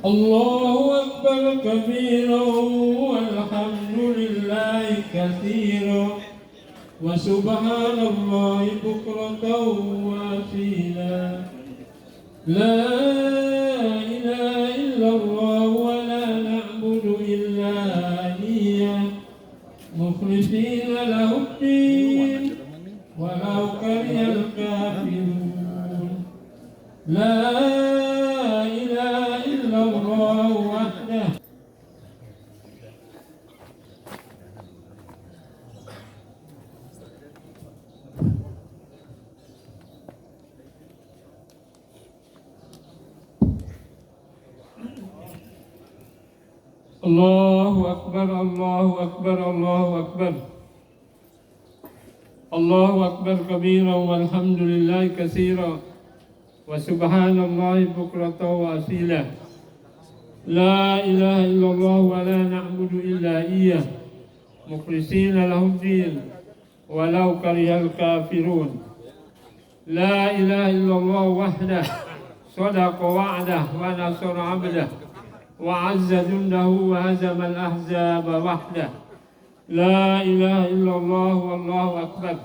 الله أكبر كبيرا والحمد لله كثيرا وسبحان الله بكرة وأصيلا لا إله إلا الله ولا نعبد إلا إياه مخلصين له الدين ولو كره الكافرون لا إله إلا الله وحده الله أكبر الله أكبر الله أكبر الله أكبر كبيرا والحمد لله كثيرا وسبحان الله بكرة وأصيلا لا إله إلا الله ولا نعبد إلا إياه مخلصين له الدين ولو كره الكافرون لا إله إلا الله وحده صدق وعده ونصر عبده وعز جنده وهزم الأحزاب وحده لا إله إلا الله والله أكبر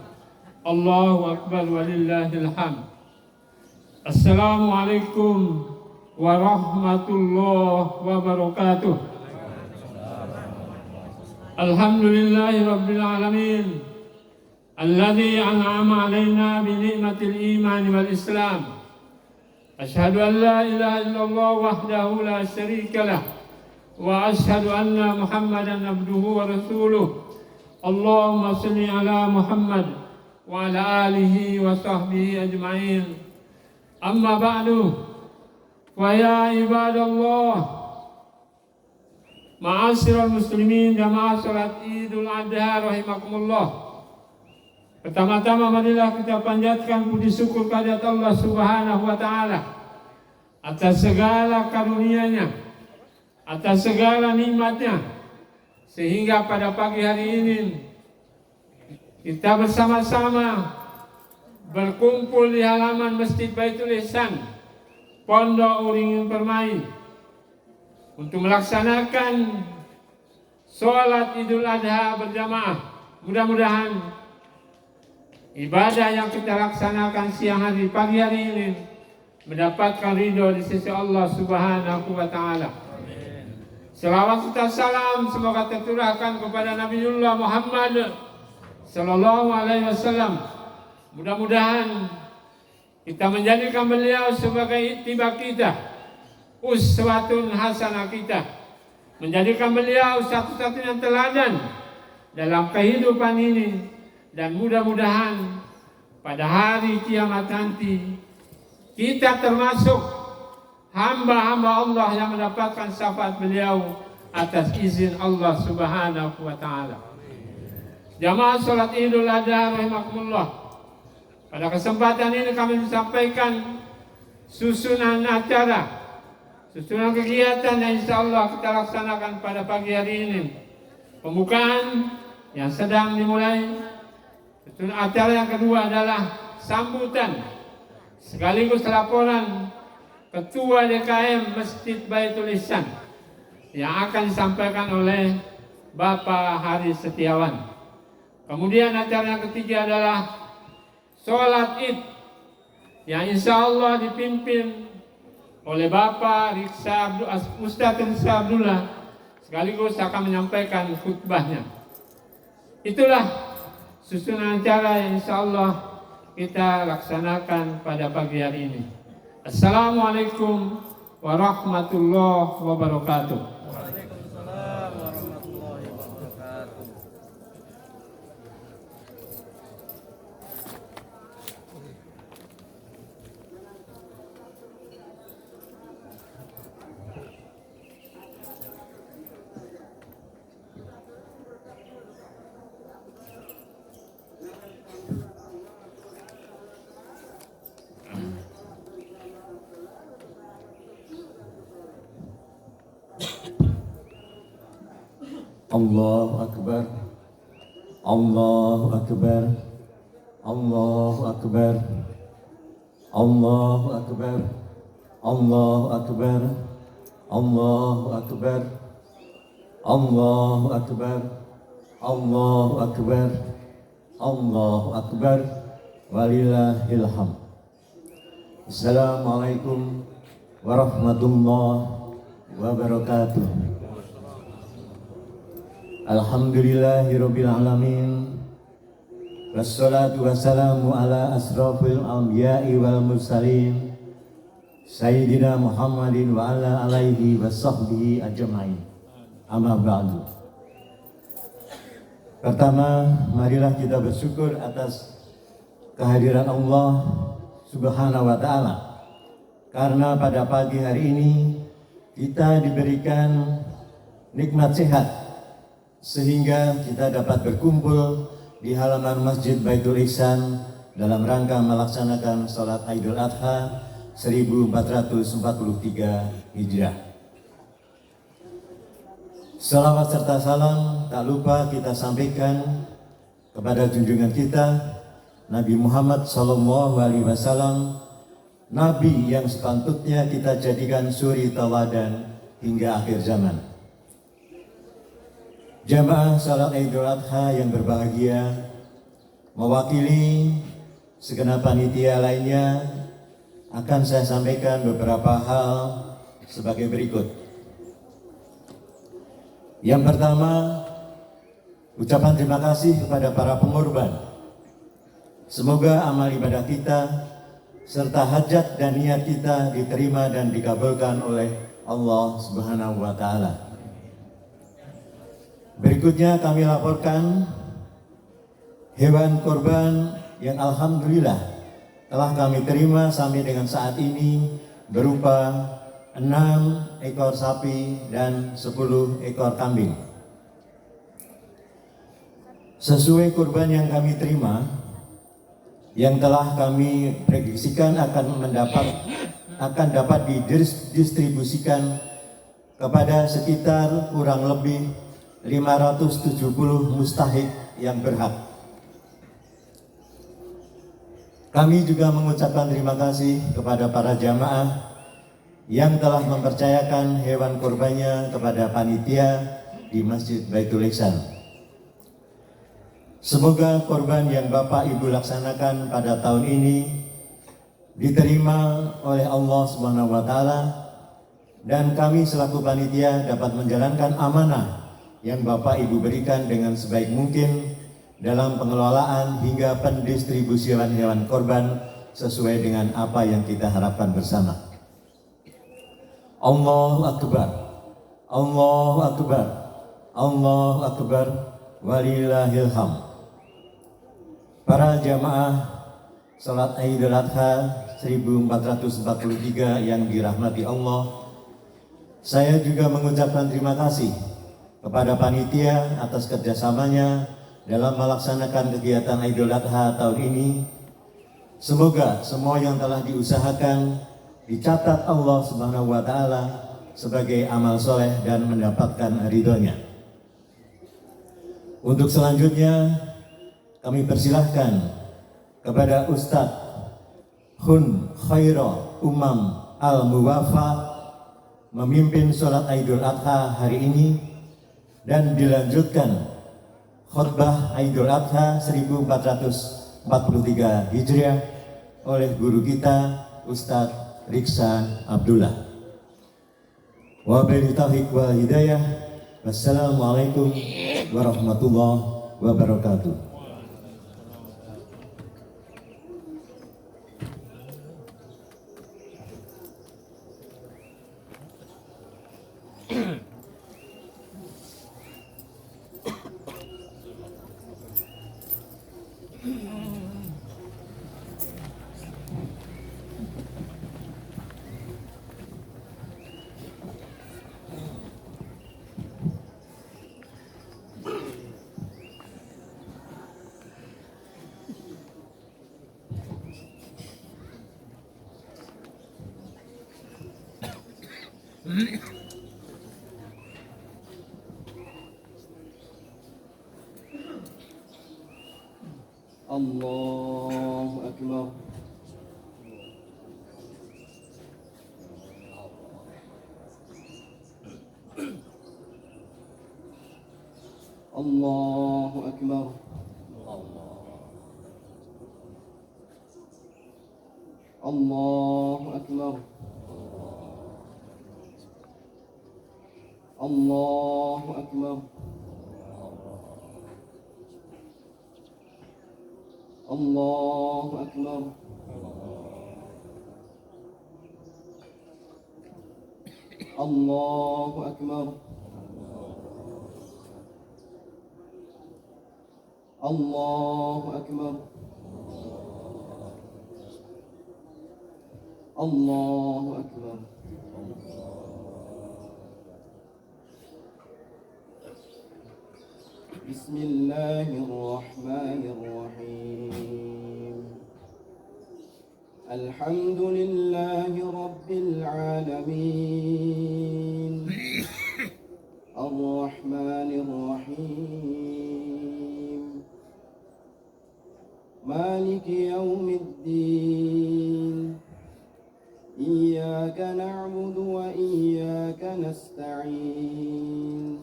الله أكبر ولله الحمد. Assalamualaikum warahmatullahi wabarakatuh. Alhamdulillahi rabbil alamin alladzi an'ama alaina bi ni'matil iman wal islam. Asyhadu an la ilaha illallah wahdahu la syarika lah wa asyhadu anna Muhammadan abduhu wa rasuluh. Allahumma shalli ala Muhammad wa ala alihi wa sahbihi ajma'in. Amma ba'du, wa ya ibadallah, ma'asyiral muslimin jamaah salat Idul Adha rahimakumullah. Pertama-tama marilah kita panjatkan puji syukur kehadirat Allah Subhanahu wa taala atas segala karunia-Nya, atas segala nikmat-Nya, sehingga pada pagi hari ini kita bersama-sama berkumpul di halaman Masjid Baitul Ihsan, Pondok Uringin Permai, untuk melaksanakan sholat Idul Adha berjamaah. Mudah-mudahan ibadah yang kita laksanakan siang hari, pagi hari ini mendapatkan ridho di sisi Allah Subhanahu wa taala. Selawat serta salam semoga tercurahkan kepada Nabiullah Muhammad sallallahu alaihi wasallam. Mudah-mudahan kita menjadikan beliau sebagai ittiba kita, uswatun hasanah kita, menjadikan beliau satu-satunya teladan dalam kehidupan ini, dan mudah-mudahan pada hari kiamat nanti kita termasuk hamba-hamba Allah yang mendapatkan syafaat beliau atas izin Allah Subhanahu wa taala. Jamaah salat Idul Adha rahimakumullah. Pada kesempatan ini kami sampaikan susunan acara, susunan kegiatan yang insya Allah kita laksanakan pada pagi hari ini. Pembukaan yang sedang dimulai. Susunan acara yang kedua adalah sambutan sekaligus laporan Ketua DKM Masjid Baitul Ihsan yang akan disampaikan oleh Bapak Haris Setiawan. Kemudian acara yang ketiga adalah sholat Id yang insya Allah dipimpin oleh Bapak Ustadz Riksa Abdullah, sekaligus akan menyampaikan khutbahnya. Itulah susunan acara yang insya Allah kita laksanakan pada pagi hari ini. Assalamualaikum warahmatullahi wabarakatuh. Allahu Akbar, Allahu Akbar, Allahu Akbar, Allahu Akbar, Allahu Akbar, Allahu Akbar, Allahu Akbar, Allahu Akbar, Allahu Akbar, walillahil hamd. Assalamualaikum warahmatullahi wabarakatuh. Alhamdulillahirabbil alamin. Wassalatu wassalamu ala asrafil anbiya'i wal mursalin Sayyidina Muhammadin wa ala alaihi wa sahbihi ajma'in. Amma ba'du. Pertama, marilah kita bersyukur atas kehadiran Allah Subhanahu wa ta'ala, karena pada pagi hari ini kita diberikan nikmat sehat sehingga kita dapat berkumpul di halaman Masjid Baitul Ihsan dalam rangka melaksanakan sholat Idul Adha 1443 Hijriah. Salawat serta salam tak lupa kita sampaikan kepada junjungan kita Nabi Muhammad SAW, Nabi yang sepatutnya kita jadikan suri teladan hingga akhir zaman. Jamaah salat Idul Adha yang berbahagia, mewakili segenap panitia lainnya, akan saya sampaikan beberapa hal sebagai berikut. Yang pertama, ucapan terima kasih kepada para pengorban. Semoga amal ibadah kita serta hajat dan niat kita diterima dan dikabulkan oleh Allah Subhanahu wa ta'ala. Berikutnya kami laporkan hewan kurban yang alhamdulillah telah kami terima sampai dengan saat ini berupa 6 ekor sapi dan 10 ekor kambing. Sesuai kurban yang kami terima, yang telah kami prediksikan akan dapat didistribusikan kepada sekitar kurang lebih 570 mustahik yang berhak. Kami juga mengucapkan terima kasih kepada para jamaah yang telah mempercayakan hewan kurbannya kepada panitia di Masjid Baitul Ihsan. Semoga kurban yang Bapak Ibu laksanakan pada tahun ini diterima oleh Allah Subhanahu wa ta'ala, dan kami selaku panitia dapat menjalankan amanah yang Bapak Ibu berikan dengan sebaik mungkin dalam pengelolaan hingga pendistribusian hewan korban sesuai dengan apa yang kita harapkan bersama. Allahu Akbar, Allahu Akbar, Allahu Akbar, walillahil hamd. Para jamaah salat Idul Adha 1443 yang dirahmati Allah, saya juga mengucapkan terima kasih kepada panitia atas kerjasamanya dalam melaksanakan kegiatan Idul Adha tahun ini. Semoga semua yang telah diusahakan dicatat Allah Subhanahu wa ta'ala sebagai amal soleh dan mendapatkan ridhonya. Untuk selanjutnya kami persilahkan kepada Ustadz Hun Khaira Umam Al-Muwafa memimpin sholat Idul Adha hari ini, dan dilanjutkan khutbah Idul Adha 1443 Hijriah oleh guru kita Ustadz Riksa Abdullah. Wabillahi taufiq wal hidayah. Wassalamualaikum warahmatullahi wabarakatuh. Allahu Akbar. الله أكبر. الله أكبر. الله أكبر. الله أكبر. الله أكبر. الله أكبر. الله أكبر. بسم الله الرحمن الرحيم. الحمد لله رب العالمين الرحمن الرحيم مالك يوم الدين إياك نعبد وإياك نستعين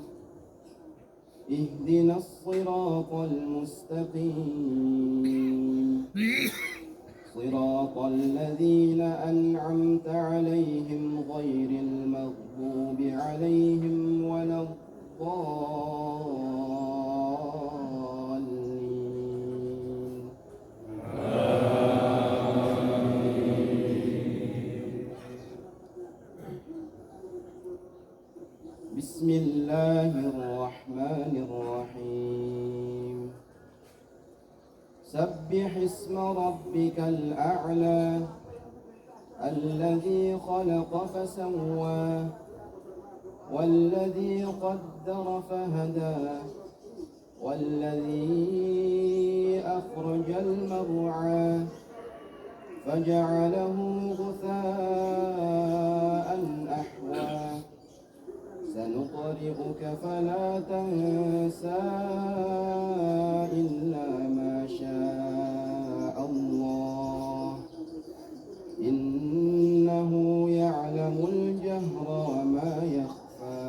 اهدنا الصراط المستقيم صراط الذين أنعمت عليهم غير المغضوب عليهم ولا الضالين. بسم الله الرحمن الرحيم. سبح اسم ربك الأعلى الذي خلق فسوى والذي قدر فهدى والذي أخرج المرعى فجعله غثاء أحوى سنقرئك فلا تنسى إلا ما شاء الله إنه يعلم الجهر وما يخفى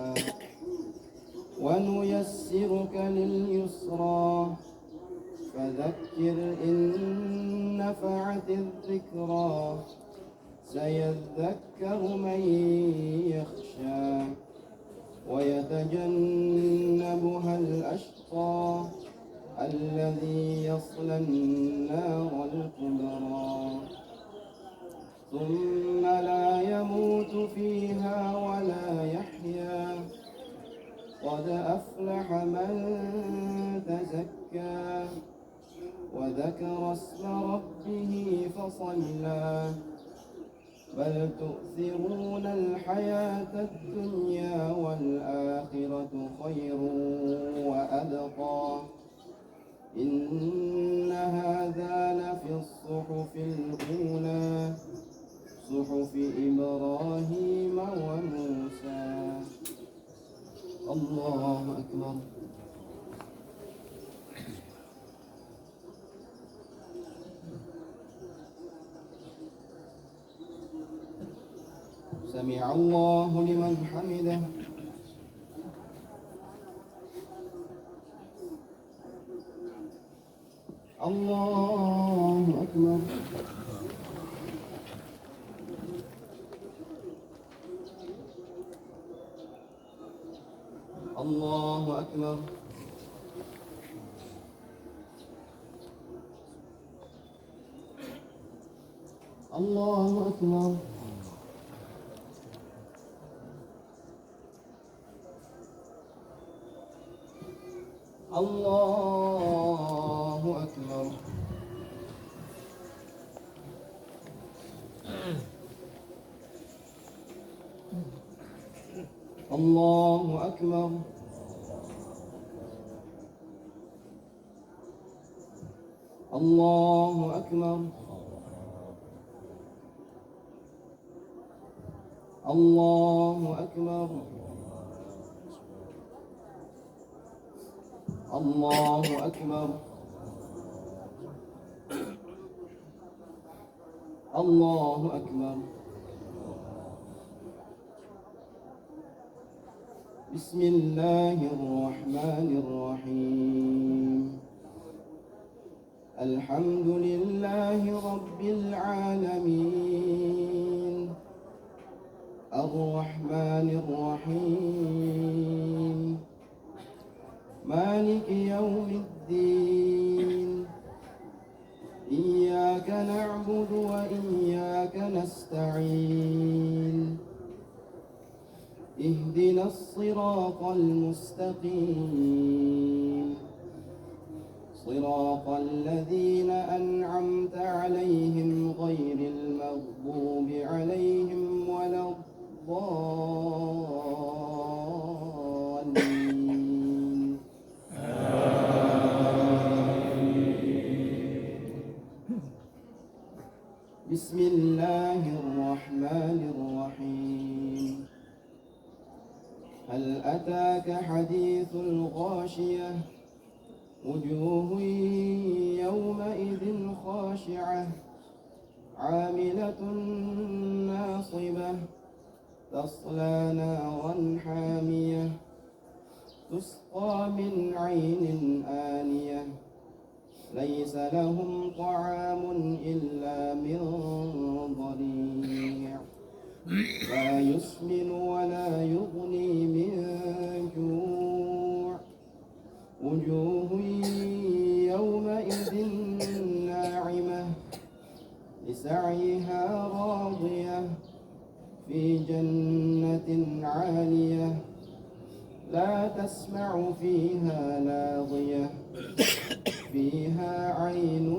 ونيسرك لليسرى فذكر إن نفعت الذكرى سيذكر من يخشى ويتجنبها الأشقى الذي يصلى النار الكبرى ثم لا يموت فيها ولا يحيا قد أفلح من تزكى وذكر اسم ربه فصلى بل تؤثرون الحياة الدنيا والآخرة خير وأبقى إن هذا لفي الصحف الأولى صحف إبراهيم وموسى. الله أكبر. سمع الله لمن حمده. الله أكبر. الله أكبر. الله أكبر. الله أكبر. الله أكبر. الله أكبر. الله أكبر. الله أكبر. الله أكبر. بسم الله الرحمن الرحيم الحمد لله رب العالمين الرحمن الرحيم مالك يوم الدين إياك نعبد وإياك نستعين اهدنا الصراط المستقيم صراط الذين أنعمت عليهم غير المغضوب عليهم ولا الضالين بسم الله الرحمن الرحيم هل أتاك حديث الغاشية وجوه يومئذ خاشعة عاملة ناصبة تصلى نارا حامية تسقى من عين آنية ليس لهم طعام إلا من ضريع لا يسمن ولا يغني من جوع وجوه يومئذ ناعمة لسعيها راضية في جنة عالية لا تسمع فيها لاغية فيها عين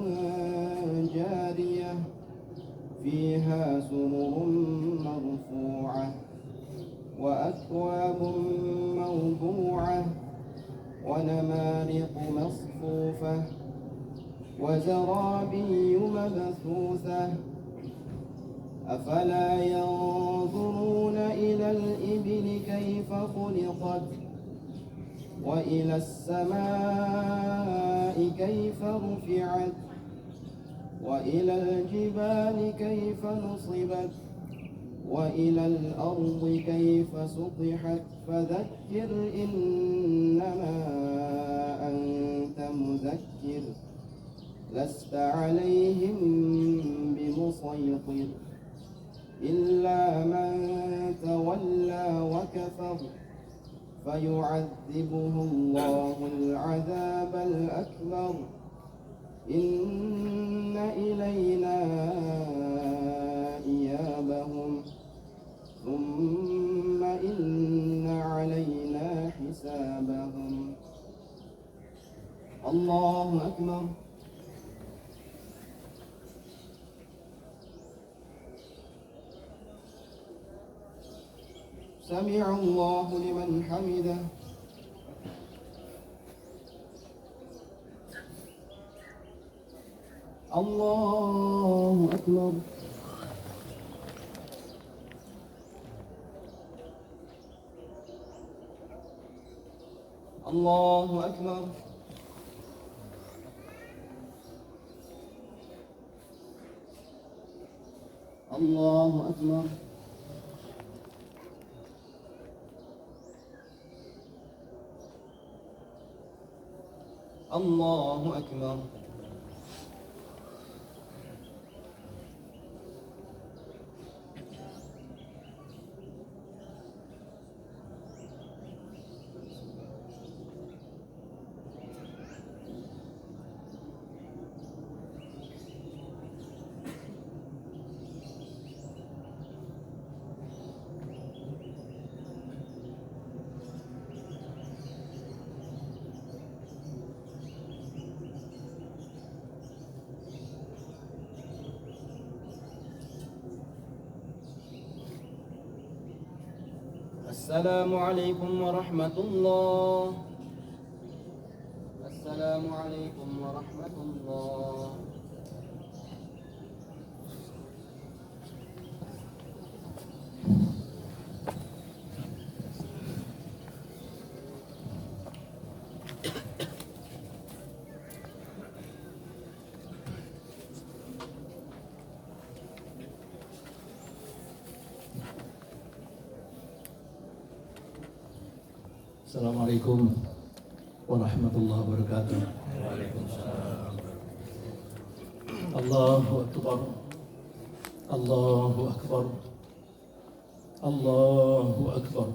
جارية فيها سرر مرفوعة وأكواب موضوعة ونمارق مصفوفة وزرابي مبثوثة أفلا ينظرون إلى الإبل كيف خلقت وإلى السماء كيف رفعت وإلى الجبال كيف نصبت وإلى الأرض كيف سطحت فذكر إنما أنت مذكر لست عليهم بمسيطر إلا من تولى وكفر فيعذبه الله العذاب الأكبر إن إلينا إيابهم ثم إن علينا حسابهم الله أكبر سمع الله لمن حمده الله أكبر الله أكبر الله أكبر الله أكبر السلام عليكم ورحمة الله السلام عليكم ورحمة الله Assalamualaikum warahmatullahi wabarakatuh. Allahu Akbar. Allahu Akbar. Allahu Akbar.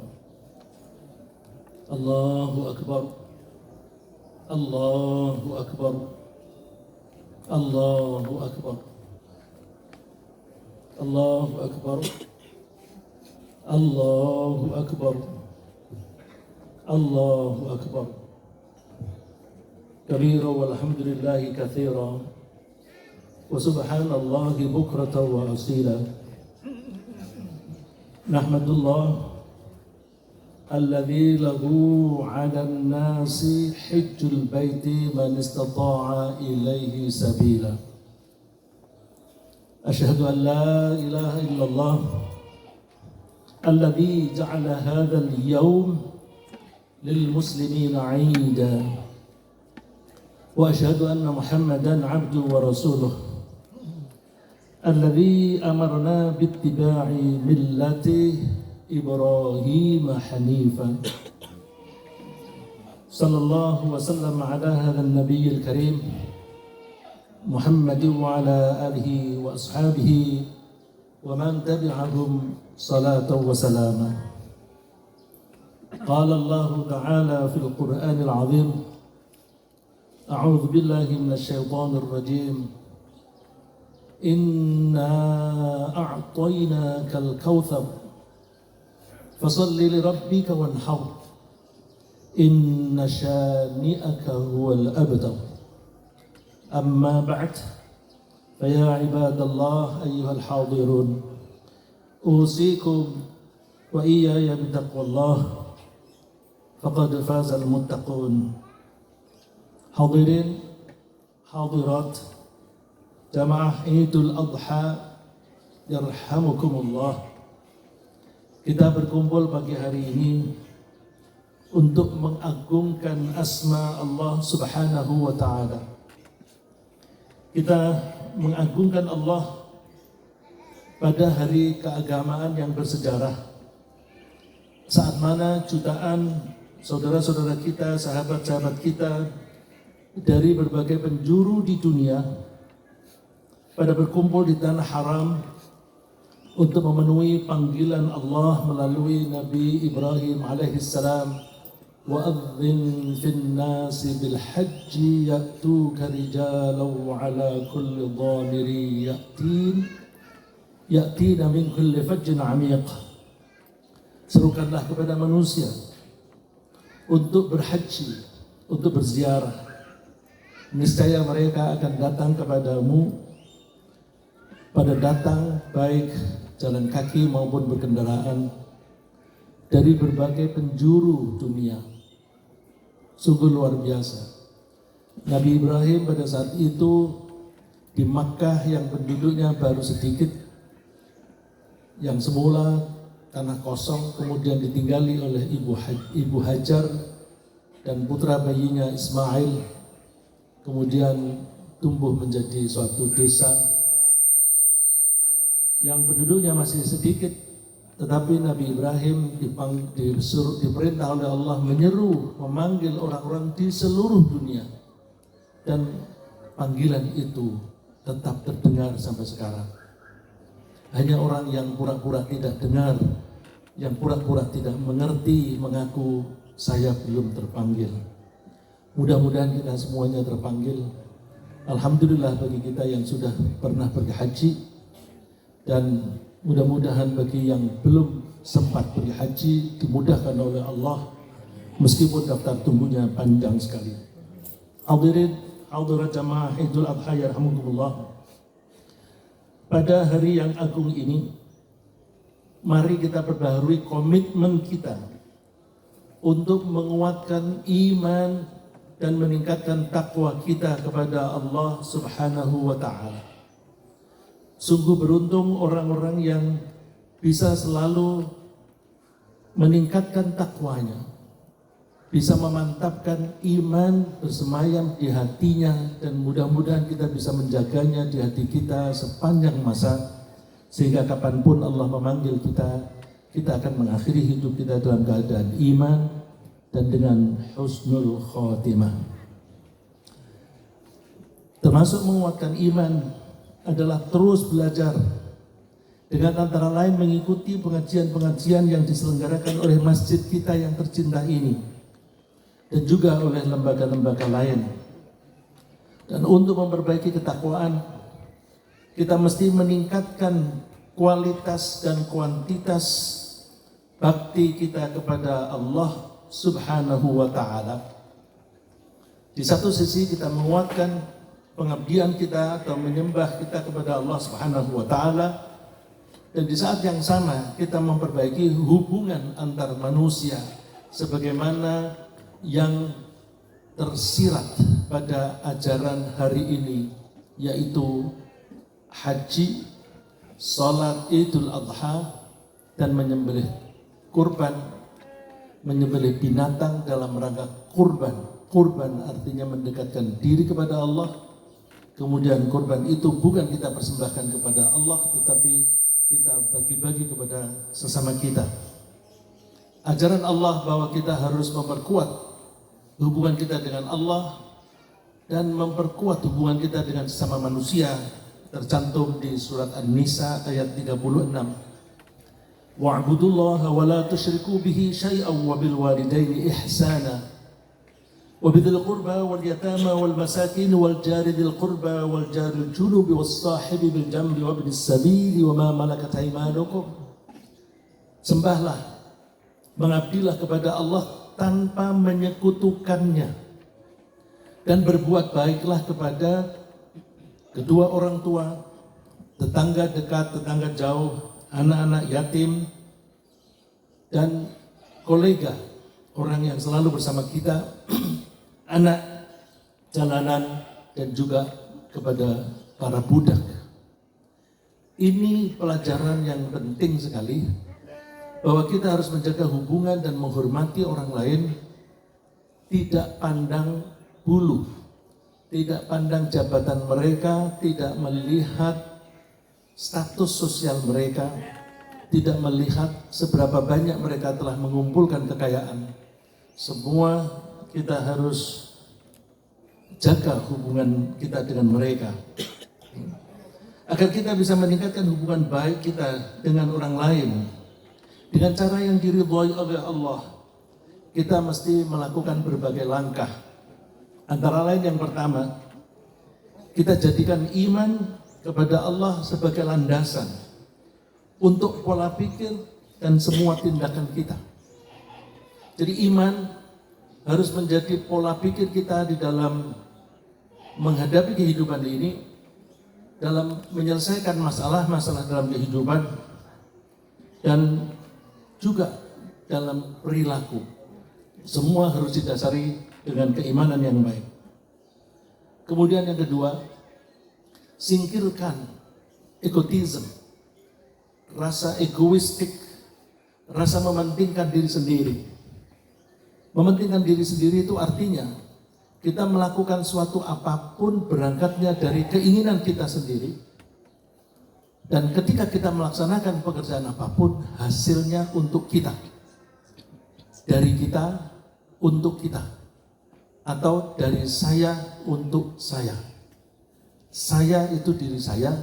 Allahu Akbar. Allahu Akbar. Allahu Akbar. Allahu Akbar. Allahu Akbar. Allahu Akbar. Kabira walhamdulillahi kathira wa subhanallahi bukratan wa asila. Nahmadullah alladhi lahu 'ala an-nasi hajjul baiti man istata'a ilayhi sabila. Asyhadu an la ilaha illallah alladhi ja'ala hadha al-yawm lil muslimina 'ida. Wa asyhadu anna Muhammadan 'abduhu wa rasuluh alladhi amarna bittiba'i millati Ibrahim hanifan. Sallallahu wa sallam ala hadha an-nabiyyil karim Muhammad wa ala alihi wa ashabihi wa man tabi'ahum salatan wa salama. Qala Allah ta'ala fil Qur'anil 'azim A'udzu billahi minasy syaithanir rajim. Inna a'tainakal kautsar fasalli li rabbika wanhar inna syani'aka huwal abtar. Amma ba'd, fa ya ibadallah ayyuhal hadirun, usikum wa iyaya bitaqwallah faqad fazal muttaqun. Hadirin hadirat Jamaah Idul Adha yarhamukumullah. Kita berkumpul pagi hari ini untuk mengagungkan asma Allah Subhanahu wa ta'ala. Kita mengagungkan Allah pada hari keagamaan yang bersejarah, saat mana jutaan saudara-saudara kita, sahabat-sahabat kita dari berbagai penjuru di dunia pada berkumpul di tanah haram untuk memenuhi panggilan Allah melalui Nabi Ibrahim alaihissalam. Wa'adzin fin nasi bil hajji ya'tuka rijalan wa ala kulli dhamiri ya'tina min kulli fajjin 'amiq. Serukanlah kepada manusia untuk berhaji, untuk berziarah. Niscaya mereka akan datang kepadamu, pada datang baik jalan kaki maupun berkendaraan dari berbagai penjuru dunia. Sungguh luar biasa. Nabi Ibrahim pada saat itu di Makkah yang penduduknya baru sedikit, yang semula tanah kosong kemudian ditinggali oleh Ibu Hajar dan putra bayinya Ismail, kemudian tumbuh menjadi suatu desa yang penduduknya masih sedikit, tetapi Nabi Ibrahim diperintah oleh Allah menyeru, memanggil orang-orang di seluruh dunia, dan panggilan itu tetap terdengar sampai sekarang. Hanya orang yang pura-pura tidak dengar, yang pura-pura tidak mengerti, mengaku saya belum terpanggil. Mudah-mudahan kita semuanya terpanggil. Alhamdulillah bagi kita yang sudah pernah pergi haji, dan mudah-mudahan bagi yang belum sempat pergi haji dimudahkan oleh Allah meskipun daftar tunggunya panjang sekali. Hadirin hadirat jamaah Idul Adha yarhamukumullah. Pada hari yang agung ini, mari kita perbaharui komitmen kita untuk menguatkan iman dan meningkatkan takwa kita kepada Allah Subhanahu wa ta'ala. Sungguh beruntung orang-orang yang bisa selalu meningkatkan takwanya, bisa memantapkan iman bersemayam di hatinya, dan mudah-mudahan kita bisa menjaganya di hati kita sepanjang masa, sehingga kapanpun Allah memanggil kita, kita akan mengakhiri hidup kita dalam keadaan iman, dan dengan husnul khotimah. Termasuk menguatkan iman adalah terus belajar, dengan antara lain mengikuti pengajian-pengajian yang diselenggarakan oleh masjid kita yang tercinta ini dan juga oleh lembaga-lembaga lain. Dan untuk memperbaiki ketakwaan, kita mesti meningkatkan kualitas dan kuantitas bakti kita kepada Allah Subhanahu wa ta'ala. Di satu sisi kita menguatkan pengabdian kita atau menyembah kita kepada Allah Subhanahu wa ta'ala, dan di saat yang sama kita memperbaiki hubungan antar manusia sebagaimana yang tersirat pada ajaran hari ini, yaitu haji, salat Idul Adha, dan menyembelih kurban, menyembelih binatang dalam rangka kurban. Kurban artinya mendekatkan diri kepada Allah. Kemudian kurban itu bukan kita persembahkan kepada Allah, tetapi kita bagi-bagi kepada sesama kita. Ajaran Allah bahwa kita harus memperkuat hubungan kita dengan Allah dan memperkuat hubungan kita dengan sesama manusia tercantum di surat An-Nisa ayat 36. Wa'budullaha wa la tusyriku bihi syai'an wa bil walidaini ihsana وبذي القربى واليتامى والمساكين والجار ذي القربى والجار الجنوب والصاحب بالجنب وابن السبيل وما ملكت أيمانكم. Sembahlah, mengabdilah kepada Allah tanpa menyekutukannya, dan berbuat baiklah kepada kedua orang tua, tetangga dekat, tetangga jauh, anak-anak yatim, dan kolega, orang yang selalu bersama kita, anak jalanan, dan juga kepada para budak. Ini pelajaran yang penting sekali, bahwa kita harus menjaga hubungan dan menghormati orang lain, tidak pandang bulu, tidak pandang jabatan mereka, tidak melihat status sosial mereka, tidak melihat seberapa banyak mereka telah mengumpulkan kekayaan. Semua kita harus jaga hubungan kita dengan mereka, agar kita bisa meningkatkan hubungan baik kita dengan orang lain dengan cara yang diridhoi oleh Allah. Kita mesti melakukan berbagai langkah. Antara lain yang pertama, kita jadikan iman kepada Allah sebagai landasan untuk pola pikir dan semua tindakan kita. Jadi iman harus menjadi pola pikir kita di dalam menghadapi kehidupan ini, dalam menyelesaikan masalah-masalah dalam kehidupan, dan juga dalam perilaku. Semua harus didasari dengan keimanan yang baik. Kemudian yang kedua, singkirkan egotisme, rasa egoistik, rasa mementingkan diri sendiri. Mementingkan diri sendiri itu artinya kita melakukan suatu apapun berangkatnya dari keinginan kita sendiri, dan ketika kita melaksanakan pekerjaan apapun, hasilnya untuk kita, dari kita untuk kita, atau dari saya untuk saya. Saya itu diri saya,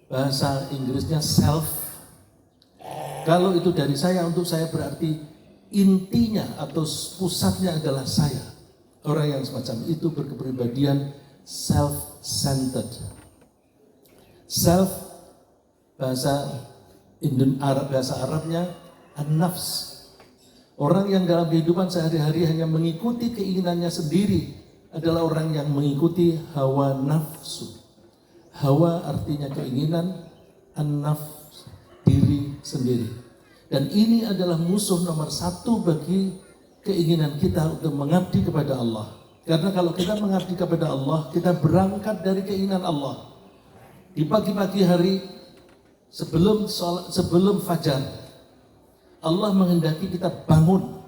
bahasa Inggrisnya self. Kalau itu dari saya untuk saya, berarti intinya atau pusatnya adalah saya. Orang yang semacam itu berkepribadian self-centered. Self, bahasa Arabnya an-nafs. Orang yang dalam kehidupan sehari-hari hanya mengikuti keinginannya sendiri adalah orang yang mengikuti hawa nafsu. Hawa artinya keinginan, an-nafs diri sendiri. Dan ini adalah musuh nomor satu bagi keinginan kita untuk mengabdi kepada Allah. Karena kalau kita mengabdi kepada Allah, kita berangkat dari keinginan Allah. Di pagi-pagi hari sebelum fajar, Allah menghendaki kita bangun,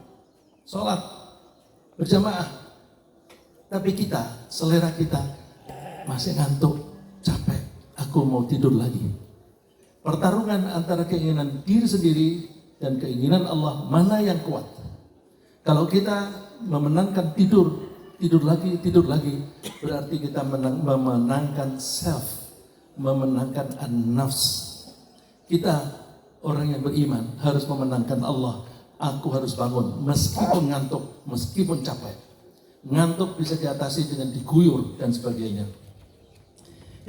sholat berjamaah. Tapi kita, selera kita masih ngantuk, capek, aku mau tidur lagi. Pertarungan antara keinginan diri sendiri dan keinginan Allah, mana yang kuat? Kalau kita memenangkan tidur lagi, berarti kita memenangkan self, memenangkan an-nafs. Kita orang yang beriman harus memenangkan Allah. Aku harus bangun meskipun ngantuk, meskipun capek. Ngantuk bisa diatasi dengan diguyur dan sebagainya.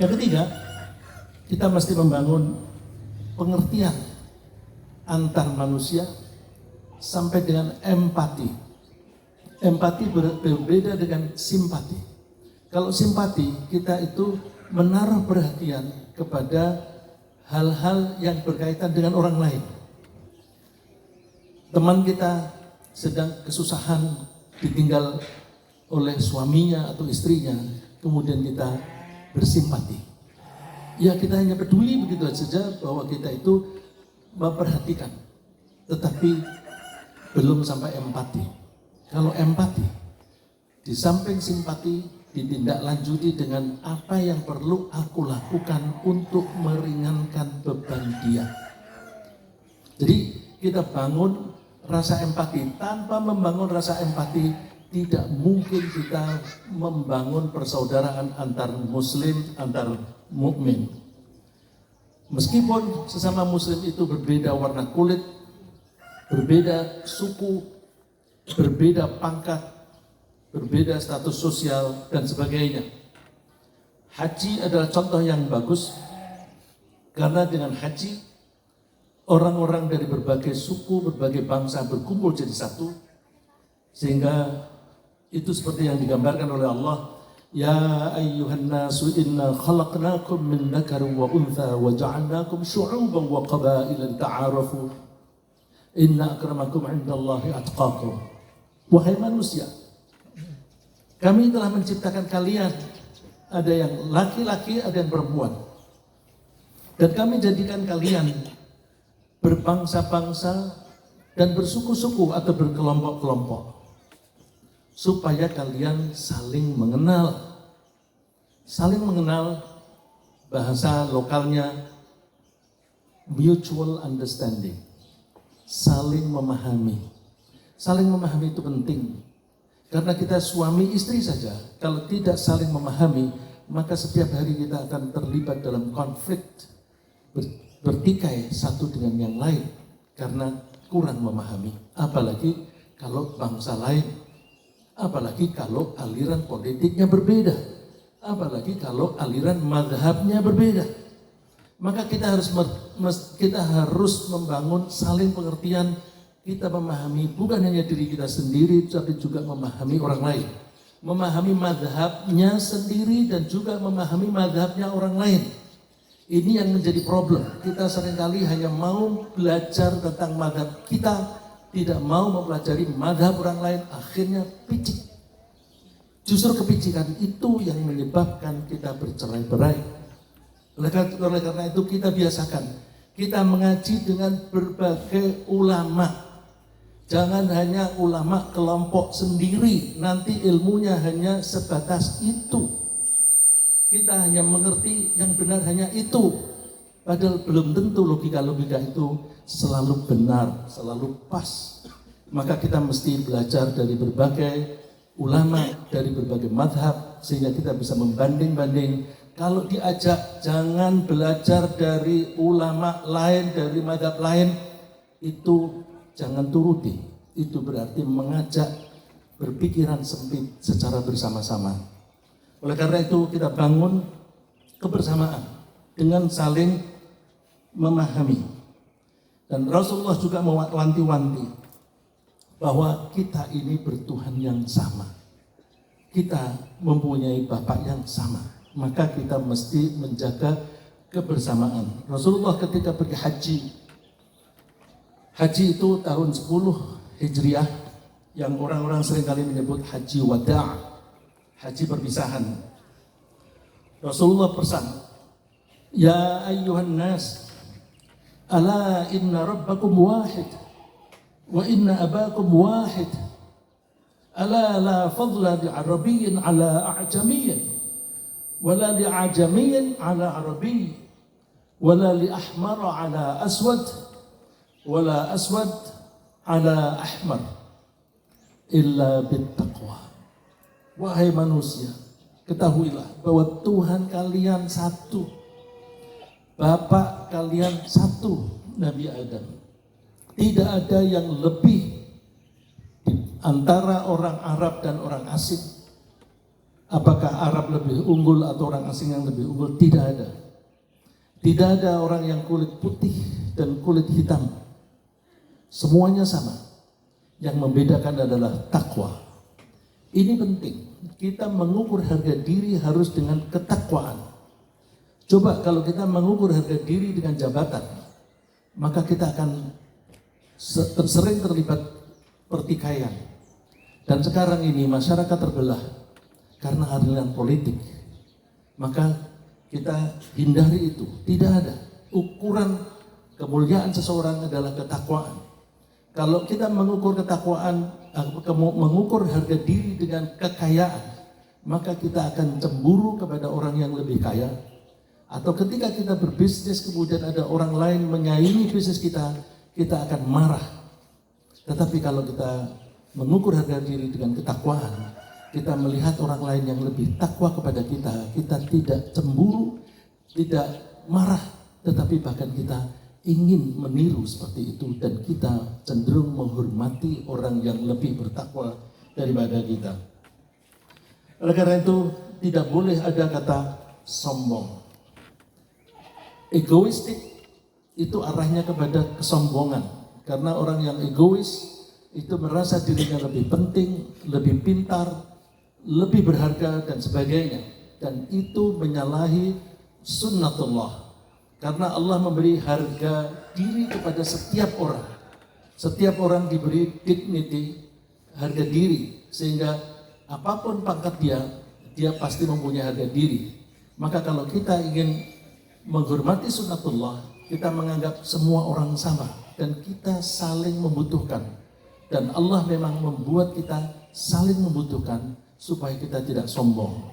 Yang ketiga, kita mesti membangun pengertian antar manusia sampai dengan empati. Empati berbeda dengan simpati. Kalau simpati, kita itu menaruh perhatian kepada hal-hal yang berkaitan dengan orang lain. Teman kita sedang kesusahan, ditinggal oleh suaminya atau istrinya, kemudian kita bersimpati. Ya, kita hanya peduli begitu saja bahwa kita itu memperhatikan, tetapi belum sampai empati. Kalau empati, di samping simpati, ditindaklanjuti dengan apa yang perlu aku lakukan untuk meringankan beban dia. Jadi kita bangun rasa empati. Tanpa membangun rasa empati, tidak mungkin kita membangun persaudaraan antar muslim, antar mukmin. Meskipun sesama muslim itu berbeda warna kulit, berbeda suku, berbeda pangkat, berbeda status sosial, dan sebagainya. Haji adalah contoh yang bagus, karena dengan haji, orang-orang dari berbagai suku, berbagai bangsa berkumpul jadi satu, sehingga itu seperti yang digambarkan oleh Allah. Ya ayyuhan nasu inna khalaqnakum min dzakarin wa untha wa ja'alnakum syu'uban wa qabaila lita'arafu. Inna akramakum 'indallahi atqakum. Wahai manusia, kami telah menciptakan kalian, ada yang laki-laki, ada yang perempuan. Dan kami jadikan kalian berbangsa-bangsa dan bersuku-suku atau berkelompok-kelompok, supaya kalian saling mengenal. Saling mengenal, bahasa lokalnya mutual understanding. Saling memahami. Saling memahami itu penting. Karena kita suami istri saja, kalau tidak saling memahami, maka setiap hari kita akan terlibat dalam konflik, bertikai satu dengan yang lain, karena kurang memahami. Apalagi kalau bangsa lain, apalagi kalau aliran politiknya berbeda, apalagi kalau aliran mazhabnya berbeda. Maka kita harus membangun saling pengertian. Kita memahami bukan hanya diri kita sendiri, tapi juga memahami orang lain. Memahami mazhabnya sendiri dan juga memahami mazhabnya orang lain. Ini yang menjadi problem. Kita seringkali hanya mau belajar tentang mazhab kita, tidak mau mempelajari mazhab orang lain, akhirnya picik. Justru kepicikan itu yang menyebabkan kita bercerai-berai. Oleh karena itu kita biasakan, kita mengaji dengan berbagai ulama. Jangan hanya ulama kelompok sendiri, nanti ilmunya hanya sebatas itu. Kita hanya mengerti yang benar hanya itu. Padahal belum tentu logika-logika itu selalu benar, selalu pas. Maka kita mesti belajar dari berbagai ulama, dari berbagai madhab, sehingga kita bisa membanding-banding. Kalau diajak, jangan belajar dari ulama lain, dari madhab lain, itu jangan turuti. Itu berarti mengajak berpikiran sempit secara bersama-sama. Oleh karena itu kita bangun kebersamaan dengan saling memahami. Dan Rasulullah juga mewanti-wanti bahwa kita ini bertuhan yang sama. Kita mempunyai Bapak yang sama. Maka kita mesti menjaga kebersamaan. Rasulullah ketika pergi haji itu tahun 10 Hijriah, yang orang-orang seringkali menyebut haji wada', haji perpisahan. Rasulullah pesan, ya ayyuhan nas, ala inna rabbakum wahid, wa inna abakum wahid, ala la fadla li arabiyyin ala a'jamiyyin, wala li ajamiyyin ala arabiy, wala li ahmara ala aswad, wala aswad ala ahmar. illa bittaqwa. Wahai manusia, ketahuilah bahwa Tuhan kalian satu, Bapak kalian satu, Nabi Adam. Tidak ada yang lebih di antara orang Arab dan orang asing. Apakah Arab lebih unggul atau orang asing yang lebih unggul? Tidak ada. Tidak ada orang yang kulit putih dan kulit hitam. Semuanya sama. Yang membedakan adalah takwa. Ini penting. Kita mengukur harga diri harus dengan ketakwaan. Coba kalau kita mengukur harga diri dengan jabatan, maka kita akan sering terlibat pertikaian. Dan sekarang ini masyarakat terbelah karena aliran politik. Maka kita hindari itu. Tidak ada. Ukuran kemuliaan seseorang adalah ketakwaan. Kalau kita mengukur ketakwaan, mengukur harga diri dengan kekayaan, maka kita akan cemburu kepada orang yang lebih kaya. Atau ketika kita berbisnis kemudian ada orang lain menyaingi bisnis kita, kita akan marah. Tetapi kalau kita mengukur harga diri dengan ketakwaan, kita melihat orang lain yang lebih takwa kepada kita, kita tidak cemburu, tidak marah, tetapi bahkan kita ingin meniru seperti itu, dan kita cenderung menghormati orang yang lebih bertakwa daripada kita. Oleh karena itu tidak boleh ada kata sombong. Egoistik itu arahnya kepada kesombongan, karena orang yang egois itu merasa dirinya lebih penting, lebih pintar, lebih berharga dan sebagainya, dan itu menyalahi sunnatullah. Karena Allah memberi harga diri kepada setiap orang. Setiap orang diberi dignity, harga diri, sehingga apapun pangkat dia pasti mempunyai harga diri. Maka kalau kita ingin menghormati sunnatullah, kita menganggap semua orang sama dan kita saling membutuhkan. Dan Allah memang membuat kita saling membutuhkan supaya kita tidak sombong.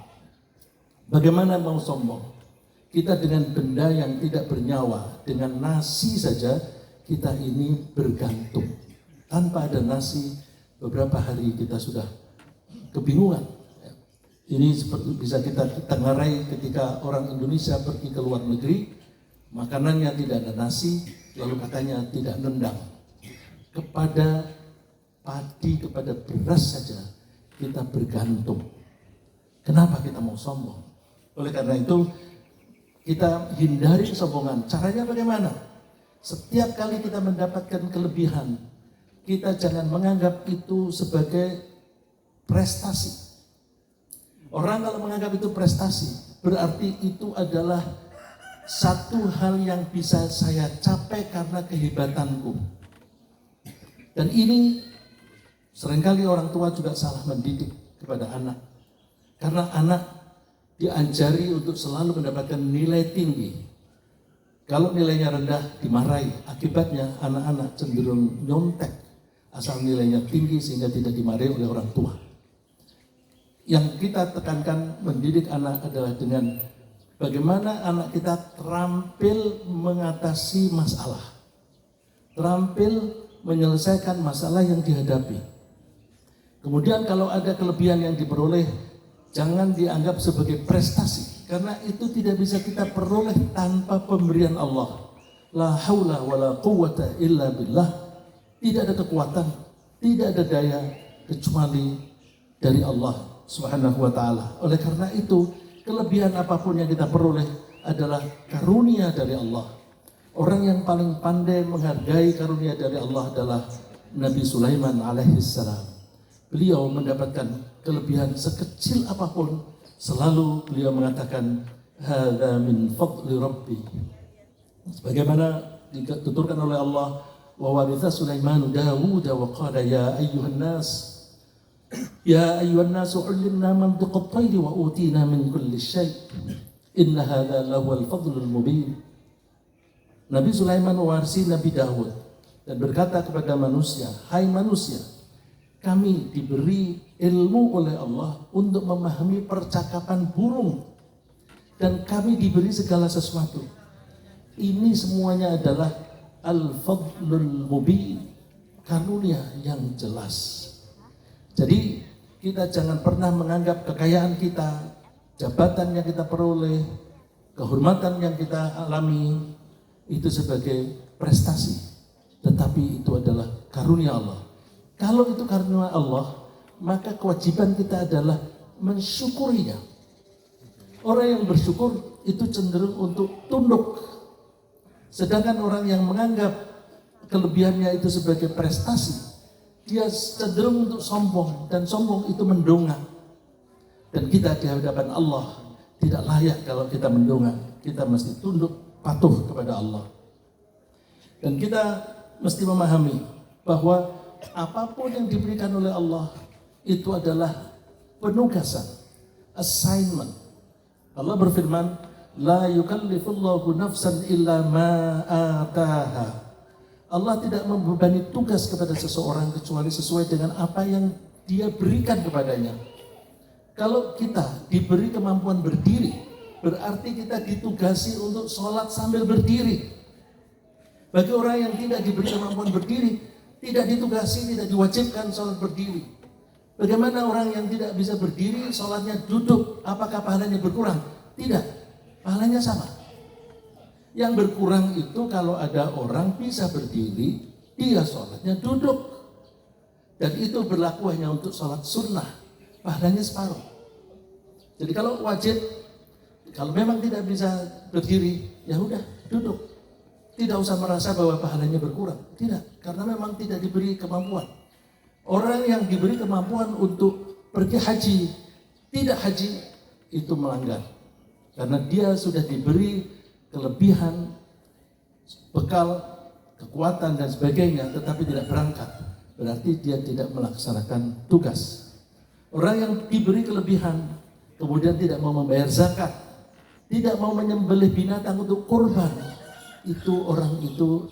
Bagaimana mau sombong? Kita dengan benda yang tidak bernyawa, dengan nasi saja kita ini bergantung. Tanpa ada nasi, beberapa hari kita sudah kebingungan. Ini seperti bisa kita ngarai ketika orang Indonesia pergi ke luar negeri, makanannya tidak ada nasi, lalu katanya tidak nendang. Kepada padi, kepada beras saja kita bergantung. Kenapa kita mau sombong? Oleh karena itu, kita hindari kesombongan. Caranya bagaimana? Setiap kali kita mendapatkan kelebihan, kita jangan menganggap itu sebagai prestasi. Orang kalau menganggap itu prestasi, berarti itu adalah satu hal yang bisa saya capai karena kehebatanku. Dan ini seringkali orang tua juga salah mendidik kepada anak. Karena anak diajari untuk selalu mendapatkan nilai tinggi. Kalau nilainya rendah dimarahi, akibatnya anak-anak cenderung nyontek asal nilainya tinggi sehingga tidak dimarahi oleh orang tua. Yang kita tekankan mendidik anak adalah dengan bagaimana anak kita terampil mengatasi masalah, terampil menyelesaikan masalah yang dihadapi. Kemudian kalau ada kelebihan yang diperoleh, jangan dianggap sebagai prestasi, karena itu tidak bisa kita peroleh tanpa pemberian Allah. La haula wala quwwata illa billah. Tidak ada kekuatan, tidak ada daya kecuali dari Allah Subhanahu wa taala. Oleh karena itu, kelebihan apapun yang kita peroleh adalah karunia dari Allah. Orang yang paling pandai menghargai karunia dari Allah adalah Nabi Sulaiman alaihissalam. Beliau mendapatkan kelebihan sekecil apapun, selalu beliau mengatakan hadza min fadli rabbi. Sebagaimana dituturkan oleh Allah, wa waritha Sulaiman Dawud wa qala ya ayyuhan nas 'allimna mantiqat tayr wa utina min kulli syai' inna hadza lahuwal fadlul mubin. Nabi Sulaiman mewarisi Nabi Dawud dan berkata kepada manusia, hai manusia, kami diberi ilmu oleh Allah untuk memahami percakapan burung, dan kami diberi segala sesuatu. Ini semuanya adalah al-fadlul mubin, karunia yang jelas. Jadi kita jangan pernah menganggap kekayaan kita, jabatan yang kita peroleh, kehormatan yang kita alami itu sebagai prestasi, tetapi itu adalah karunia Allah. Kalau itu karunia Allah, maka kewajiban kita adalah mensyukurinya. Orang yang bersyukur itu cenderung untuk tunduk. Sedangkan orang yang menganggap kelebihannya itu sebagai prestasi, dia cenderung untuk sombong, dan sombong itu mendongak. Dan kita di hadapan Allah tidak layak kalau kita mendongak. Kita mesti tunduk, patuh kepada Allah. Dan kita mesti memahami bahwa apapun yang diberikan oleh Allah itu adalah penugasan, assignment. Allah berfirman, la yukallifullahu nafsan illa ma ataha. Allah tidak membebani tugas kepada seseorang kecuali sesuai dengan apa yang dia berikan kepadanya. Kalau kita diberi kemampuan berdiri, berarti kita ditugasi untuk sholat sambil berdiri. Bagi orang yang tidak diberi kemampuan berdiri, tidak ditugasi, tidak diwajibkan sholat berdiri. Bagaimana orang yang tidak bisa berdiri, sholatnya duduk, apakah pahalanya berkurang? Tidak, pahalanya sama. Yang berkurang itu kalau ada orang bisa berdiri, dia sholatnya duduk. Dan itu berlaku hanya untuk sholat sunnah, pahalanya separuh. Jadi kalau wajib, kalau memang tidak bisa berdiri, ya udah duduk. Tidak usah merasa bahwa pahalanya berkurang. Tidak, karena memang tidak diberi kemampuan. Orang yang diberi kemampuan untuk pergi haji, tidak haji, itu melanggar. Karena dia sudah diberi kelebihan, bekal, kekuatan dan sebagainya, tetapi tidak berangkat. Berarti dia tidak melaksanakan tugas. Orang yang diberi kelebihan, kemudian tidak mau membayar zakat, tidak mau menyembelih binatang untuk kurban, itu orang itu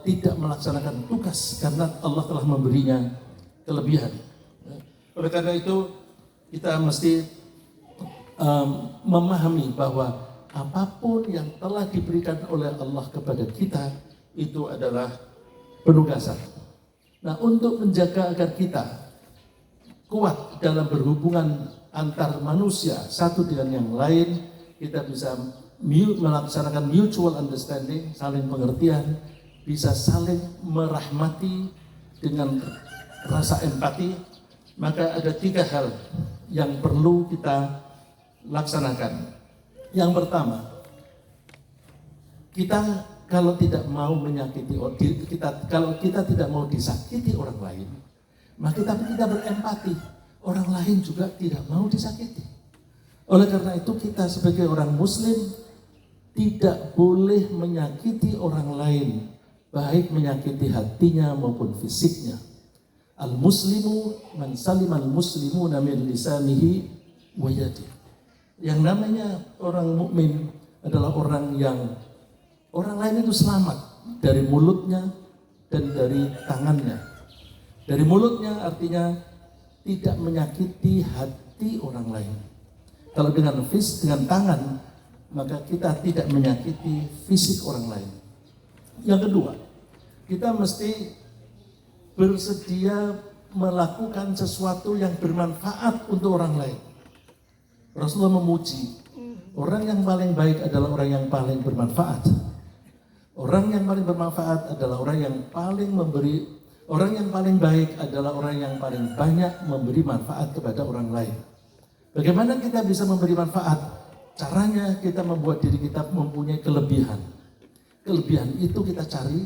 tidak melaksanakan tugas karena Allah telah memberinya kelebihan. Oleh karena itu kita mesti memahami bahwa apapun yang telah diberikan oleh Allah kepada kita itu adalah penugasan. Nah, untuk menjaga agar kita kuat dalam berhubungan antar manusia satu dengan yang lain, kita bisa melaksanakan mutual understanding, saling pengertian, bisa saling merahmati dengan rasa empati, maka ada 3 hal yang perlu kita laksanakan. Yang pertama, kita kalau tidak mau menyakiti kalau kita tidak mau disakiti orang lain, maka kita berempati. Orang lain juga tidak mau disakiti. Oleh karena itu kita sebagai orang Muslim tidak boleh menyakiti orang lain, baik menyakiti hatinya maupun fisiknya. Al-muslimu man salimal muslimuna min lisanihi wa yadihi. Yang namanya orang mukmin adalah orang yang orang lain itu selamat dari mulutnya dan dari tangannya. Dari mulutnya artinya tidak menyakiti hati orang lain. Kalau dengan tangan, maka kita tidak menyakiti fisik orang lain. Yang kedua, kita mesti bersedia melakukan sesuatu yang bermanfaat untuk orang lain. Rasulullah memuji, orang yang paling baik adalah orang yang paling bermanfaat. Orang yang paling bermanfaat adalah orang yang paling memberi. Orang yang paling baik adalah orang yang paling banyak memberi manfaat kepada orang lain. Bagaimana kita bisa memberi manfaat? Caranya kita membuat diri kita mempunyai kelebihan. Kelebihan itu kita cari.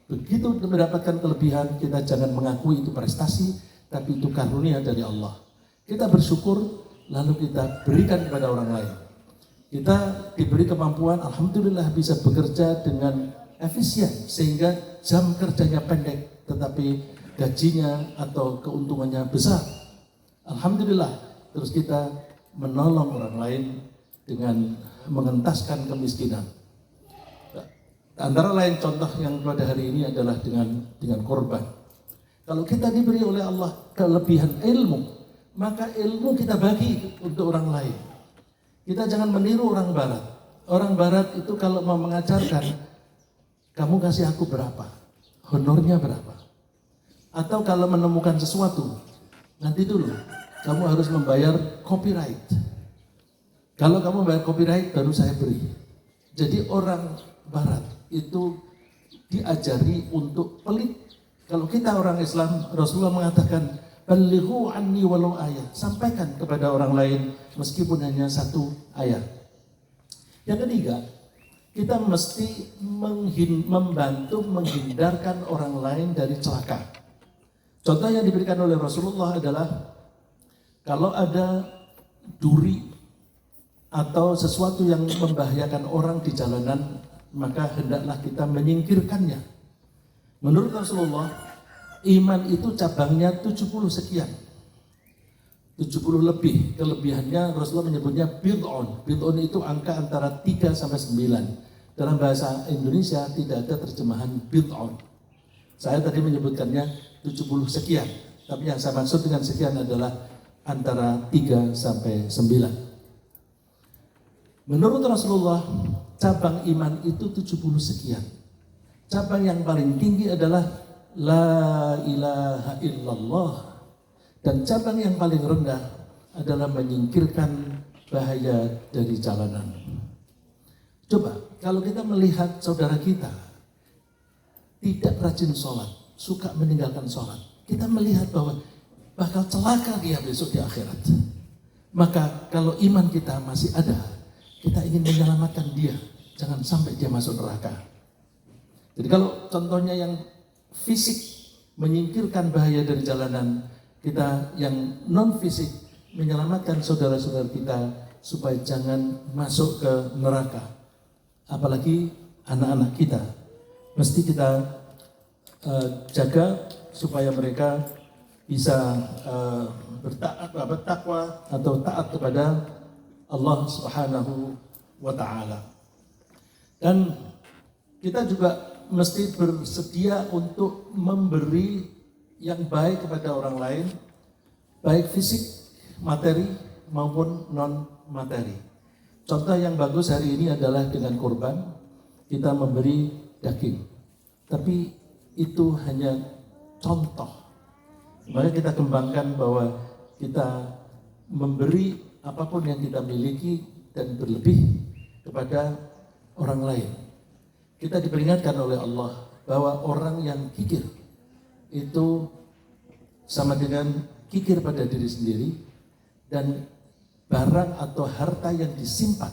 Begitu mendapatkan kelebihan, kita jangan mengakui itu prestasi, tapi itu karunia dari Allah. Kita bersyukur, lalu kita berikan kepada orang lain. Kita diberi kemampuan, alhamdulillah bisa bekerja dengan efisien sehingga jam kerjanya pendek, tetapi gajinya atau keuntungannya besar. Alhamdulillah, terus kita menolong orang lain dengan mengentaskan kemiskinan. Antara lain contoh yang pada hari ini adalah dengan korban. Kalau kita diberi oleh Allah kelebihan ilmu, maka ilmu kita bagi untuk orang lain. Kita jangan meniru orang barat. Orang barat itu kalau mau mengajarkan, kamu kasih aku berapa? Honornya berapa? Atau kalau menemukan sesuatu, nanti dulu kamu harus membayar copyright. Kalau kamu bayar copyright baru saya beri. Jadi orang Barat itu diajari untuk pelit. Kalau kita orang Islam, Rasulullah mengatakan, "Ballighu anni walau ayat." Sampaikan kepada orang lain meskipun hanya satu ayat. Yang ketiga, kita mesti membantu menghindarkan orang lain dari celaka. Contoh yang diberikan oleh Rasulullah adalah kalau ada duri atau sesuatu yang membahayakan orang di jalanan, maka hendaklah kita menyingkirkannya. Menurut Rasulullah, iman itu cabangnya 70 sekian. 70 lebih. Kelebihannya Rasulullah menyebutnya bid'un. Bid'un itu angka antara 3 sampai 9. Dalam bahasa Indonesia tidak ada terjemahan bid'un. Saya tadi menyebutkannya 70 sekian. Tapi yang saya maksud dengan sekian adalah antara 3 sampai 9. Menurut Rasulullah, cabang iman itu 70 sekian. Cabang yang paling tinggi adalah La ilaha illallah. Dan cabang yang paling rendah adalah menyingkirkan bahaya dari jalanan. Coba, kalau kita melihat saudara kita tidak rajin sholat, suka meninggalkan sholat, kita melihat bahwa bakal celaka dia besok di akhirat. Maka kalau iman kita masih ada, kita ingin menyelamatkan dia, jangan sampai dia masuk neraka. Jadi kalau contohnya yang fisik menyingkirkan bahaya dari jalanan, kita yang non fisik menyelamatkan saudara-saudara kita supaya jangan masuk ke neraka. Apalagi anak-anak kita, mesti kita jaga supaya mereka bisa bertakwa atau taat kepada Allah Subhanahu wa Ta'ala. Dan kita juga mesti bersedia untuk memberi yang baik kepada orang lain, baik fisik, materi maupun non materi. Contoh yang bagus hari ini adalah dengan kurban, kita memberi daging. Tapi itu hanya contoh. Maka kita kembangkan bahwa kita memberi apapun yang kita miliki dan berlebih kepada orang lain. Kita diperingatkan oleh Allah bahwa orang yang kikir itu sama dengan kikir pada diri sendiri, dan barang atau harta yang disimpan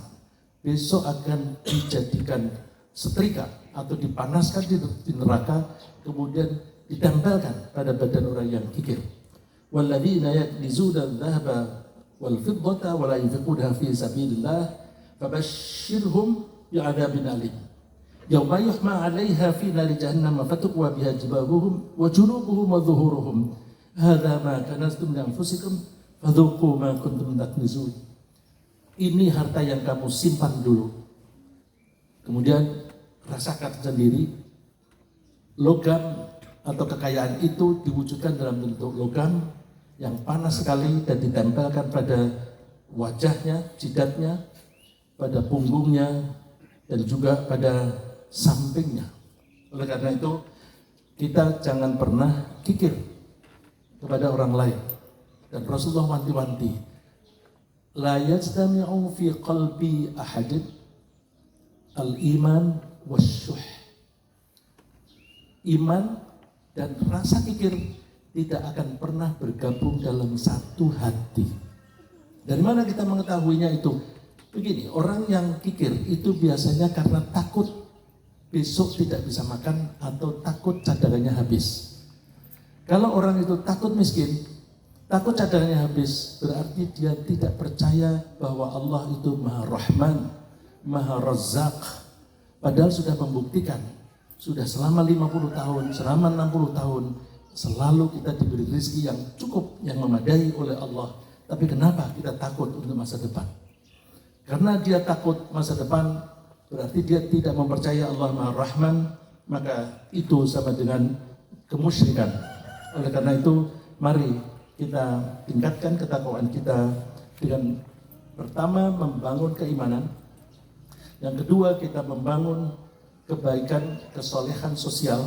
besok akan dijadikan setrika atau dipanaskan di neraka, kemudian ditempelkan pada badan orang yang kikir. Walladzina yaknizuna adh-dhahaba wal fiddata wa la yunfiquna fi sabilillah fabashshirhum bi'adzabin alim. Yauma yuhma 'alaiha fi nari jahannam fatuqwa biha jibahuhum wa junubuhum wa dhuhuruhum. Hadza ma kanastum li anfusikum fadzuqu ma kuntum taknizun. Ini harta yang kamu simpan dulu. Kemudian rasakan sendiri, logam atau kekayaan itu diwujudkan dalam bentuk logam yang panas sekali dan ditempelkan pada wajahnya, jidatnya, pada punggungnya, dan juga pada sampingnya. Oleh karena itu, kita jangan pernah kikir kepada orang lain. Dan Rasulullah wanti-wanti, la yajtami'u fi qalbi ahadin al-iman wasyuh. Iman dan rasa kikir tidak akan pernah bergabung dalam satu hati. Dari mana kita mengetahuinya itu? Begini, orang yang kikir itu biasanya karena takut besok tidak bisa makan atau takut cadangannya habis. Kalau orang itu takut miskin, takut cadangannya habis, berarti dia tidak percaya bahwa Allah itu Maha Rahman, Maha Razzaq. Padahal sudah membuktikan, sudah selama 50 tahun, selama 60 tahun, selalu kita diberi rezeki yang cukup, yang memadai oleh Allah. Tapi kenapa kita takut untuk masa depan? Karena dia takut masa depan, berarti dia tidak mempercayai Allah Maha Rahman, maka itu sama dengan kemusyrikan. Oleh karena itu, mari kita tingkatkan ketakwaan kita dengan pertama membangun keimanan, yang kedua kita membangun kebaikan, kesolehan sosial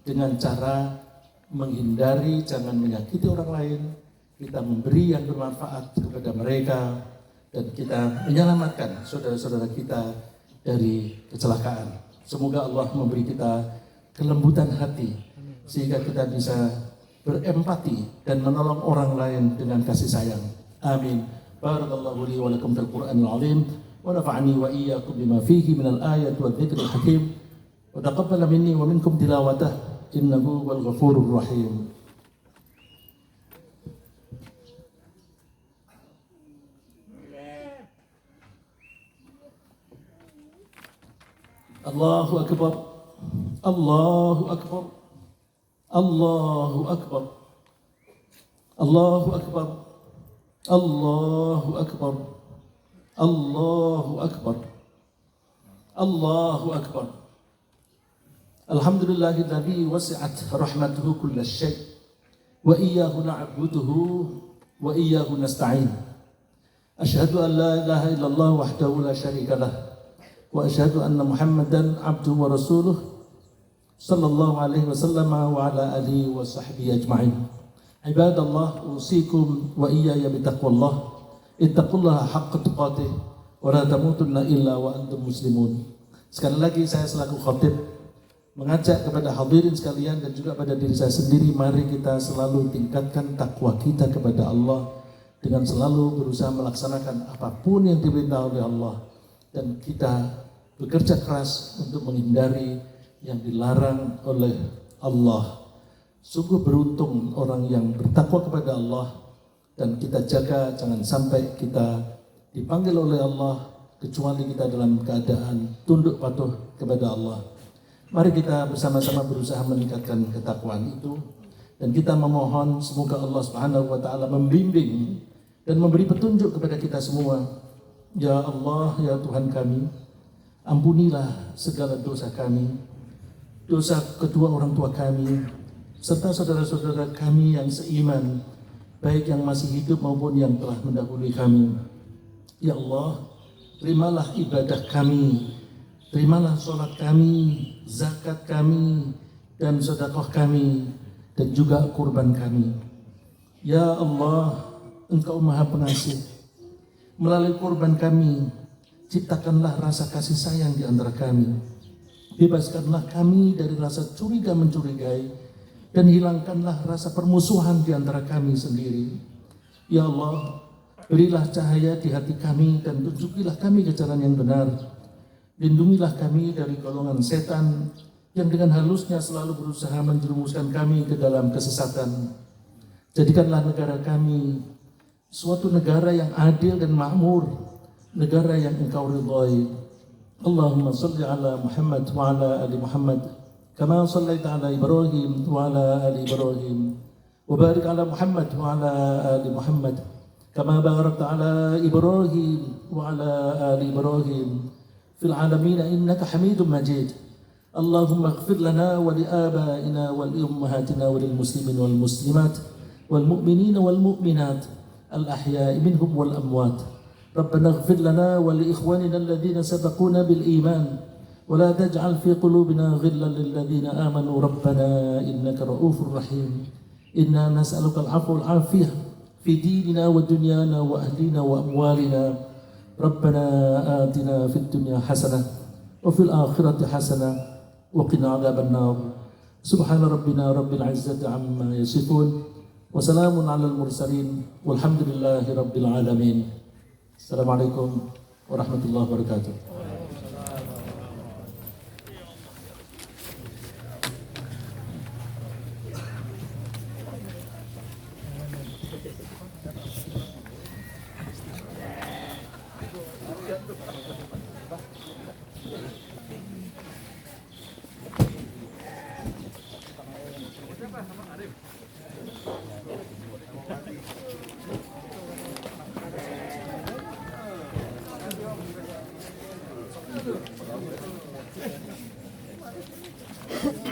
dengan cara menghindari, jangan menyakiti orang lain, kita memberi yang bermanfaat kepada mereka, dan kita menyelamatkan saudara-saudara kita dari kecelakaan. Semoga Allah memberi kita kelembutan hati sehingga kita bisa berempati dan menolong orang lain dengan kasih sayang. Amin. Barakallahu li wa lakum fil Qur'anil 'azim wa nafa'ani wa iyyakum bima fihi minal ayati wadh dhikril hakim wa taqabbala minni wa minkum tilawatah innahu wal ghafurur rahim. Allahu akbar. Allahu akbar. Allahu akbar. Allahu akbar. Allahu akbar. Allahu akbar. Allahu akbar. Alhamdulillahilladzi wasi'at rahmatuhu kulla syai' wa iyyahu na'buduhu wa iyyahu nasta'in. Asyhadu an la ilaha illallah wahdahu la syarika lah wa asyhadu anna Muhammadan abduhu wa rasuluh sallallahu alaihi wasallam wa ala alihi wa sahbihi ajma'in. Ibadallah, usikum wa iyaya bitaqwallah. Ittaqullaha haqqa tuqatih wa la tamutunna illa wa antum muslimun. Sekali lagi saya selaku khatib mengajak kepada hadirin sekalian dan juga pada diri saya sendiri, mari kita selalu tingkatkan takwa kita kepada Allah dengan selalu berusaha melaksanakan apapun yang diperintah oleh Allah, dan kita bekerja keras untuk menghindari yang dilarang oleh Allah. Sungguh beruntung orang yang bertakwa kepada Allah, dan kita jaga jangan sampai kita dipanggil oleh Allah kecuali kita dalam keadaan tunduk patuh kepada Allah. Mari kita bersama-sama berusaha meningkatkan ketakwaan itu, dan kita memohon semoga Allah Subhanahu wa taala membimbing dan memberi petunjuk kepada kita semua. Ya Allah, ya Tuhan kami, ampunilah segala dosa kami, dosa kedua orang tua kami, serta saudara-saudara kami yang seiman, baik yang masih hidup maupun yang telah mendahului kami. Ya Allah, terimalah ibadah kami, terimalah sholat kami, zakat kami, dan sedekah kami, dan juga kurban kami. Ya Allah, Engkau Maha Pengasih. Melalui kurban kami, ciptakanlah rasa kasih sayang di antara kami. Bebaskanlah kami dari rasa curiga mencurigai, dan hilangkanlah rasa permusuhan di antara kami sendiri. Ya Allah, berilah cahaya di hati kami dan tunjukilah kami ke jalan yang benar. Lindungilah kami dari golongan setan yang dengan halusnya selalu berusaha menjerumuskan kami ke dalam kesesatan. Jadikanlah negara kami suatu negara yang adil dan makmur, negara yang Engkau ridhai. Allahumma salli ala Muhammad wa ala ali Muhammad kama sallaita ala Ibrahim wa ala ali Ibrahim, wa barik ala Muhammad wa ala ali Muhammad kama barakta ala Ibrahim wa ala ali Ibrahim fil alamin innaka Hamidum Majid. Allahumma ighfir lana wa li abaina wa li ummahatina wa lil muslimin wal muslimat wal mu'minina wal mu'minat al ahya'i minhum wal amwat. Rabbana ighfir lana wa li ikhwanina alladhina sabaquna bil iman ولا تجعل في قلوبنا غلا للذين آمنوا ربنا إنك رؤوف رحيم. إنا نسألك العفو والعافية في ديننا ودنيانا وأهلنا وأموالنا. ربنا آتنا في الدنيا حسنة وفي الآخرة حسنة وقنا عذاب النار. سبحان ربنا رب العزة عما يصفون وسلام على المرسلين والحمد لله رب العالمين. السلام عليكم ورحمة الله وبركاته. Thank you.